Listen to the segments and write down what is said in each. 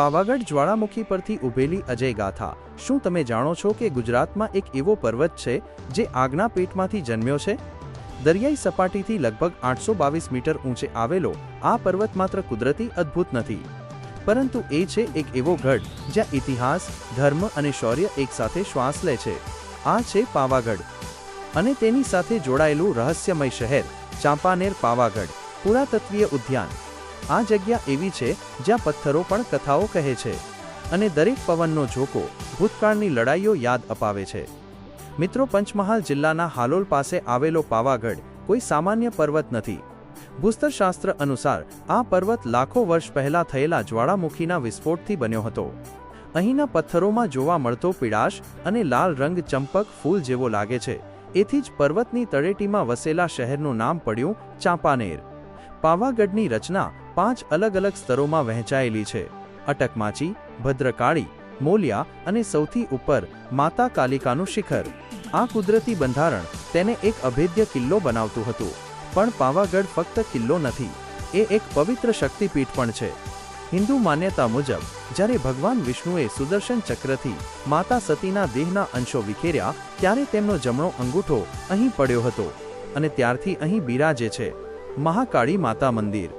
પાવાગઢ જ્વાળામુખી પરથી ઉભેલી અજય ગાથા। શું તમે જાણો છો કે ગુજરાતમાં એક એવો પર્વત છે જે આગના પેટમાંથી જન્મ્યો છે? દરિયાઈ સપાટીથી લગભગ 822 મીટર ઊંચે આવેલો આ પર્વત માત્ર કુદરતી અદ્ભુત નથી, પરંતુ એ છે એક એવો ગઢ જ્યાં ઇતિહાસ, ધર્મ અને શૌર્ય એકસાથે શ્વાસ લે છે। આ છે પાવાગઢ અને તેની સાથે જોડાયેલું રહસ્યમય શહેર ચાંપાનેર પાવાગઢ પુરાતત્વીય ઉદ્યાન। આ જગ્યા એવી છે જ્યાં પથ્થરો પણ કથાઓ કહે છે અને દરેક પવનનો ઝોકો ભૂતકાળની લડાઈઓ યાદ અપાવે છે। મિત્રો, પંચમહાલ જિલ્લાના હાલોલ પાસે આવેલો પાવાગઢ કોઈ સામાન્ય પર્વત નથી। ભૂસ્તરશાસ્ત્ર અનુસાર આ પર્વત લાખો વર્ષ પહેલા થયેલા જ્વાળામુખીના વિસ્ફોટથી બન્યો હતો। અહીંના પથ્થરોમાં જોવા મળતો પીળાશ અને લાલ રંગ ચંપક ફૂલ જેવો લાગે છે, એથી જ પર્વતની તળેટીમાં વસેલા શહેરનું નામ પડ્યું ચાંપાનેર। પાવાગઢની રચના 5 અલગ અલગ સ્તરોમાં વહેંચાયેલી છે: અટકમાચી, ભદ્રકાળી, મોલિયા અને સૌથી ઉપર માતા કાલિકાનું શિખર। આ કુદરતી બંધારણ તેને એક અભેદ્ય કિલ્લો બનાવતું હતું, પણ પાવાગઢ ફક્ત કિલ્લો નથી, એ એક પવિત્ર શક્તિપીઠ પણ છે। હિન્દુ માન્યતા મુજબ જ્યારે ભગવાન વિષ્ણુએ સુદર્શન ચક્રથી માતા સતીના દેહના અંશો વિખેર્યા ત્યારે તેમનો જમણો અંગૂઠો અહીં પડ્યો હતો અને ત્યારથી અહીં બિરાજે છે મહાકાળી માતા મંદિર।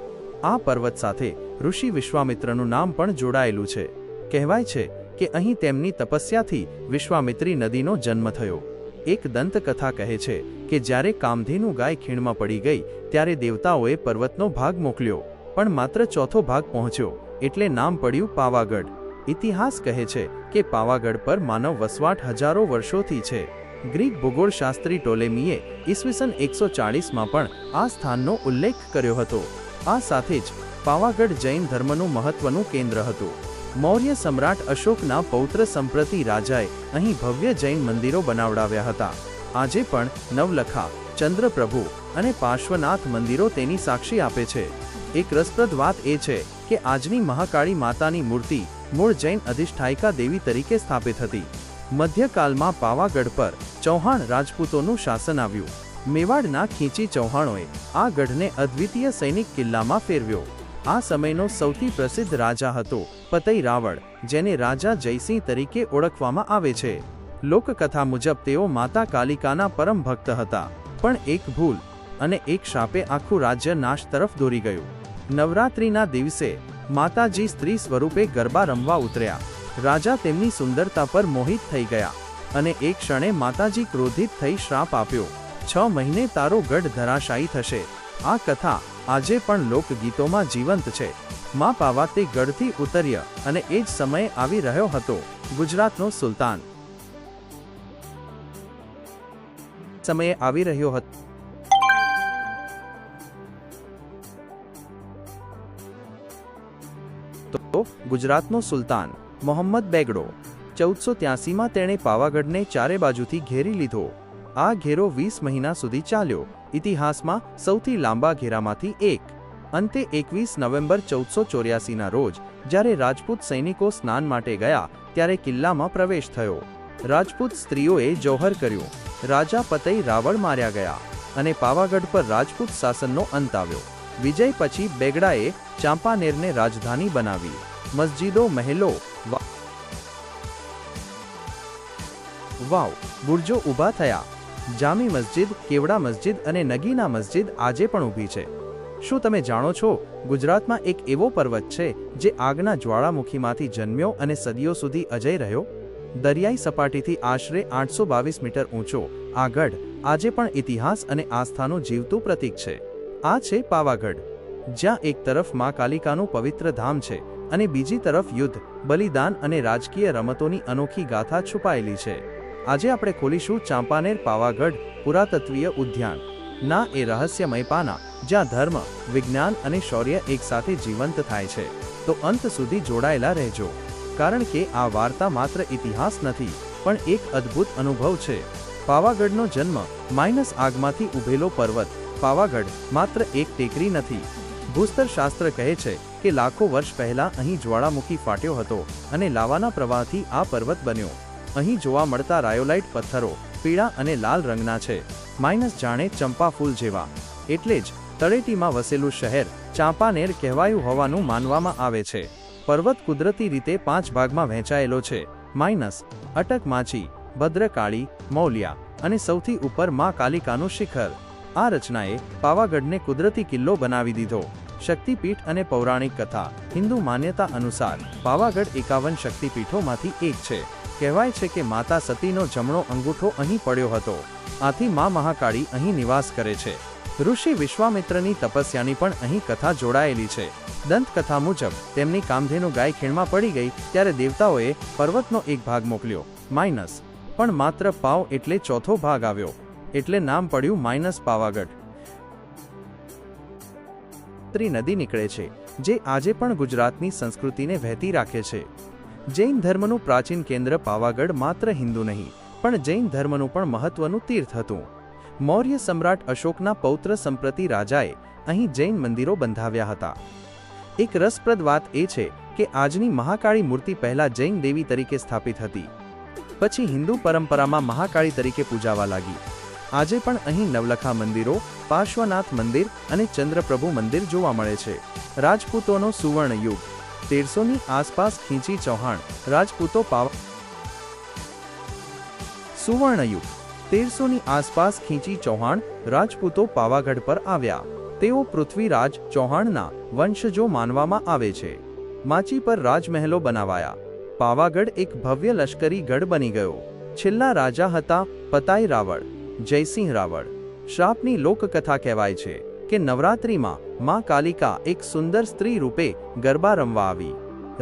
આ પર્વત સાથે ઋષિ વિશ્વામિત્રનું નામ પણ જોડાયેલું છે। કહેવાય છે કે અહીં તેમની તપસ્યાથી વિશ્વામિત્રી નદીનો જન્મ થયો। એક દંતકથા કહે છે કે જ્યારે કામધેનુ ગાય ખીણમાં પડી ગઈ ત્યારે દેવતાઓએ પર્વતનો ભાગ મોકલ્યો, પણ માત્ર ચોથો ભાગ પહોંચ્યો, એટલે નામ પડ્યું પાવાગઢ। ઇતિહાસ કહે છે કે પાવાગઢ પર માનવ વસવાટ હજારો વર્ષોથી છે। ગ્રીક ભૂગોળશાસ્ત્રી ટોલેમીએ ઈસવીસન 140માં પણ આ સ્થાનનો ઉલ્લેખ કર્યો હતો। આ સાથે જ પાવાગઢ જૈન ધર્મનું મહત્વનું કેન્દ્ર હતું। મૌર્ય સમ્રાટ અશોકના પૌત્ર સંપ્રતિ રાજાએ અહીં ભવ્ય જૈન મંદિરો બનાવડાવ્યા હતા। આજે પણ નવલખા, ચંદ્રપ્રભુ અને પાર્શ્વનાથ મંદિરો તેની સાક્ષી આપે છે। એક રસપ્રદ વાત એ છે કે આજની મહાકાળી માતાની મૂર્તિ મૂળ જૈન અધિષ્ઠાયિકા દેવી તરીકે સ્થાપિત હતી। મધ્યકાલમાં પાવાગઢ પર ચૌહાણ રાજપૂતોનું શાસન આવ્યું। મેવાડના ખીંચી ચૌહાણોએ આ ગઢને અદ્વિતીય સૈનિક કિલ્લામાં ફેરવ્યો। આ સમયનો સૌથી પ્રસિદ્ધ રાજા હતો પતઈ રાવળ, જેને રાજા જયસિંહ તરીકે ઓળખવામાં આવે છે। લોકકથા મુજબ તેઓ માતા કાલિકાના પરમ ભક્ત હતા, પણ એક ભૂલ અને એક શાપે આખું રાજ્ય નાશ તરફ દોરી ગયું। નવરાત્રિના દિવસે માતાજી સ્ત્રી સ્વરૂપે ગરબા રમવા ઉતર્યા। રાજા તેમની સુંદરતા પર મોહિત થઈ ગયા અને એક ક્ષણે માતાજી ક્રોધિત થઈ શ્રાપ આપ્યો, 6 મહિને તારો ગઢ ધરાશાયી થશે। આ કથા આજે પણ લોકગીતોમાં જીવંત છે। મા પાવા તે ગઢથી ઉતર્યા અને એ જ સમયે આવી રહ્યો હતો ગુજરાતનો સુલતાન। ગુજરાતનો સુલતાન મોહમ્મદ બેગડો 1483માં તેણે પાવાગઢને ચારે બાજુથી ઘેરી લીધો। આ ઘેરો 20 મહિના સુધી ચાલ્યો, ઇતિહાસમાં સૌથી લાંબા ઘેરામાંથી એક। અંતે 21 નવેમ્બર 1484ના રોજ જ્યારે રાજપૂત સૈનિકો સ્નાન માટે ગયા ત્યારે કિલ્લામાં પ્રવેશ થયો। રાજપૂત સ્ત્રીઓએ જૌહર કર્યું, રાજા પતઈ રાવળ માર્યા ગયા અને પાવાગઢ પર રાજપૂત શાસનનો અંત આવ્યો। વિજય પછી બેગડાએ ચાંપાનેરને રાજધાની બનાવી। મસ્જિદો, મહેલો, વાવ, બુર્જો ઊભા થયા। જામી મસ્જિદ, કેવડા મસ્જિદ અને નગીના મસ્જિદ આજે પણ ઊભી છે। શું તમે જાણો છો, ગુજરાતમાં એક એવો પર્વત છે જે આગના જ્વાળામુખીમાંથી જન્મ્યો અને સદીઓ સુધી અજય રહ્યો? દરિયાઈ સપાટીથી આશરે 822 મીટર ઊંચો આ ગઢ આજે પણ ઇતિહાસ અને આસ્થાનું જીવતું પ્રતીક છે। આ છે પાવાગઢ, જ્યાં એક તરફ મા કાલિકાનું પવિત્ર ધામ છે અને બીજી તરફ યુદ્ધ, બલિદાન અને રાજકીય રમતોની અનોખી ગાથા છુપાયેલી છે। આજે આપણે ખોલીશું ચાંપાનેર પાવાગઢ પુરાતત્વીય ઉદ્યાન ના એ રહસ્યમય પાના જ્યાં ધર્મ, વિજ્ઞાન અને શૌર્ય એકસાથે જીવંત થાય છે। તો અંત સુધી જોડાયેલા રહેજો, કારણ કે આ વાર્તા માત્ર ઇતિહાસ નથી પણ એક અદ્ભુત અનુભવ છે। પાવાગઢનો જન્મ આગમાંથી ઉભેલો પર્વત પાવાગઢ માત્ર એક ટેકરી નથી। ભૂસ્તરશાસ્ત્ર કહે છે કે લાખો વર્ષ પહેલા અહીં જ્વાળામુખી ફાટ્યો હતો અને લાવાના પ્રવાહથી આ પર્વત બન્યો। અહીં જોવા મળતા રાયોલાઇટ પથ્થરો પીળા અને લાલ રંગના છે, જાણે ચંપા ફૂલ જેવા। એટલે જ તળેટીમાં વસેલું શહેર ચાંપાનેર કહેવાયું હોવાનું માનવામાં આવે છે। પર્વત કુદરતી રીતે 5 ભાગમાં વહેંચાયેલો છે - અટક માછી, ભદ્રકાળી, મૌલિયા અને સૌથી ઉપર માં કાલિકાનું શિખર. આ રચનાએ પાવાગઢને કુદરતી કિલ્લો બનાવી દીધો. શક્તિપીઠ અને પૌરાણિક કથા. હિન્દુ માન્યતા અનુસાર પાવાગઢ 51 શક્તિપીઠોમાંથી એક છે. કહેવાય છે કે માતા સતીનો જમણો અંગૂઠો અહીં પડ્યો હતો. આથી માં મહાકાળી અહીં નિવાસ કરે છે. ઋષિ વિશ્વામિત્રની તપસ્યાની પણ અહીં કથા જોડાયેલી છે. દંતકથા મુજબ તેમની કામધેનુ ગાય ખીણમાં પડી ગઈ ત્યારે દેવતાઓએ પર્વતનો એક ભાગ મોકલ્યો પણ માત્ર પાવ એટલે ચોથો ભાગ આવ્યો, એટલે નામ પડ્યું પાવાગઢ. નદી નીકળે છે જે આજે પણ ગુજરાતની સંસ્કૃતિને વહેતી રાખે છે. જૈન ધર્મનું પ્રાચીન કેન્દ્ર પાવાગઢ માત્ર હિન્દુ નહીં પણ જૈન ધર્મનું પણ મહત્વનું તીર્થ હતું. મૌર્ય સમ્રાટ અશોકના પૌત્ર સંપ્રતિ રાજાએ અહીં જૈન મંદિરો બંધાવ્યા હતા. એક રસપ્રદ વાત એ છે કે આજની મહાકાળી મૂર્તિ પહેલા જૈન દેવી તરીકે સ્થાપિત હતી, પછી હિન્દુ પરંપરામાં મહાકાળી તરીકે પૂજાવા લાગી. આજે પણ અહીં નવલખા મંદિરો, પાર્શ્વનાથ મંદિર અને ચંદ્રપ્રભુ મંદિર જોવા મળે છે. રાજપૂતોનો સુવર્ણ યુગ. 1300ની આસપાસ ખીંચી ચૌહાણ રાજપૂતો સુવર્ણ યુગ. 1300ની આસપાસ ખીંચી ચૌહાણ રાજપૂતો પાવાગઢ પર આવ્યા. તેઓ પૃથ્વીરાજ ચૌહાણના વંશજો માનવામાં આવે છે. માચી પર રાજમહેલો બનાવાયા. પાવાગઢ એક ભવ્ય લશ્કરી ગઢ બની ગયો. છેલ્લા રાજા હતા પતાઈ રાવળ, જયસિંહ રાવળ. શ્રાપની લોકકથા કહેવાય છે કે નવરાત્રિમાં માં કાલિકા એક સુંદર સ્ત્રી રૂપે ગરબા રમવા આવી.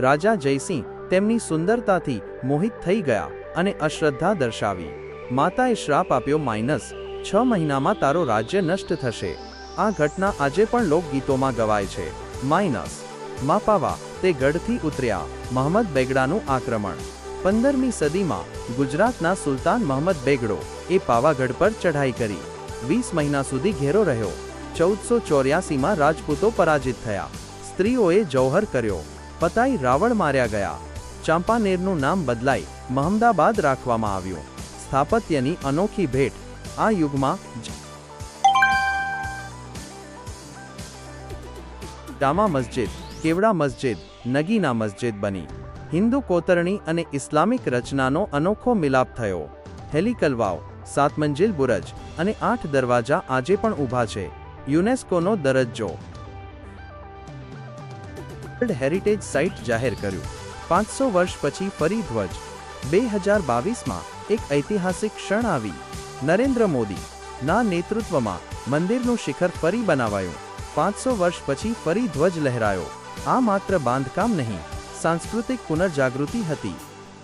રાજા જયસિંહ તેમની સુંદરતાથી મોહિત થઈ ગયા અને અશ્રદ્ધા દર્શાવી. માતાએ શ્રાપ આપ્યો -6 મહિનામાં તારો રાજ્ય નષ્ટ થશે. આ ઘટના આજે પણ લોકગીતોમાં ગવાય છે. માપાવા તે ગઢથી ઉતર્યા મહંમદ બેગડાનું આક્રમણ. 15મી સદીમાં ગુજરાતના સુલતાન મહંમદ બેગડો એ પાવાગઢ પર ચઢાઈ કરી. 20 મહિના સુધી ઘેરો રહ્યો. 1484માં રાજપૂતો પરાજિત થયા. સ્ત્રીઓએ જૌહર કર્યો. પતાઈ રાવળ માર્યા ગયા. ચાંપાનેરનું નામ બદલાઈ મહમદાબાદ રાખવામાં આવ્યું. સ્થાપત્યની અનોખી ભેટ. આ યુગમાં જામા મસ્જિદ, કેવડા મસ્જિદ, નગીના મસ્જિદ બની. હિન્દુ કોતરણી અને ઇસ્લામિક રચનાનો અનોખો મિલાપ થયો. હેલિકલ વાવ, 7 મંજિલ બુરજ અને 8 દરવાજા આજે પણ ઊભા છે. યુનેસ્કોનો દરજ્જો. વર્લ્ડ હેરિટેજ સાઇટ જાહેર કર્યું. 500 વર્ષ પછી ફરી ધ્વજ. 2022માં એક ઐતિહાસિક ક્ષણ આવી. નરેન્દ્ર મોદી ના નેતૃત્વમાં મંદિરનું શિખર ફરી બનાવાયું. 500 વર્ષ પછી ફરી ધ્વજ લહેરાયો. આ માત્ર બાંધકામ નહીં, સાંસ્કૃતિક પુનર્જાગૃતિ હતી.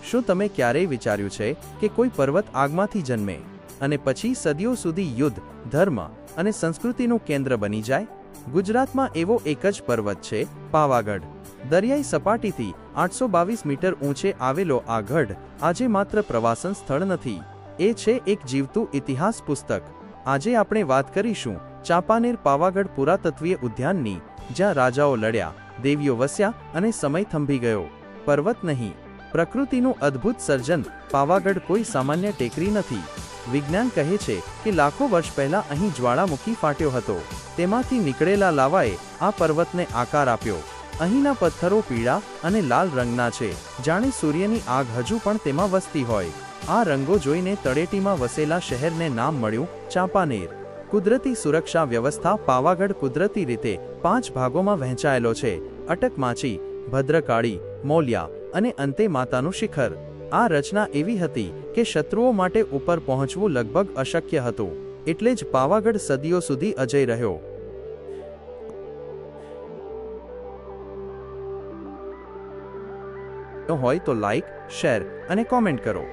શું તમે ક્યારેય વિચાર્યું છે કે કોઈ પર્વત આગમાંથી જન્મે અને પછી સદીઓ સુધી યુદ્ધ, ધર્મ અને સંસ્કૃતિનું કેન્દ્ર બની જાય? ગુજરાતમાં એવો એક જ પર્વત છે, પાવાગઢ. દરિયાઈ સપાટીથી 822 મીટર ઊંચે આવેલો આ ગઢ આજે માત્ર પ્રવાસન સ્થળ નથી, એ છે એક જીવતું ઇતિહાસ પુસ્તક. આજે આપણે વાત કરીશું ચાંપાનેર પાવાગઢ પુરાતત્વીય ઉદ્યાનની, જ્યાં રાજાઓ લડ્યા, દેવીઓ વસ્યા અને સમય થંભી ગયો. પર્વત નહીં, પ્રકૃતિનું અદ્ભુત સર્જન. પાવાગઢ કોઈ સામાન્ય ટેકરી નથી. વિજ્ઞાન કહે છે કે લાખો વર્ષ પહેલા અહીં જ્વાળામુખી ફાટ્યો હતો. તેમાંથી નીકળેલા લાવાએ આ પર્વતને આકાર આપ્યો. અહીંના પથ્થરો પીળા અને લાલ રંગના છે, જાણે સૂર્યની આગ હજુ પણ તેમાં વસતી હોય. આ રંગો જોઈને તળેટીમાં વસેલા શહેરને નામ મળ્યું ચાંપાનેર. કુદરતી સુરક્ષા વ્યવસ્થા. પાવાગઢ કુદરતી રીતે 5 ભાગોમાં વહેંચાયેલો છે: અટક માછી, ભદ્રકાળી, મૌલિયા અને અંતે માતાનું શિખર. આ રચના એવી હતી કે શત્રુઓ માટે ઉપર પહોંચવું લગભગ અશક્ય હતું. એટલે જ પાવાગઢ સદીઓ સુધી અજય રહ્યો. હોય તો લાઈક, શેર અને કોમેન્ટ કરો.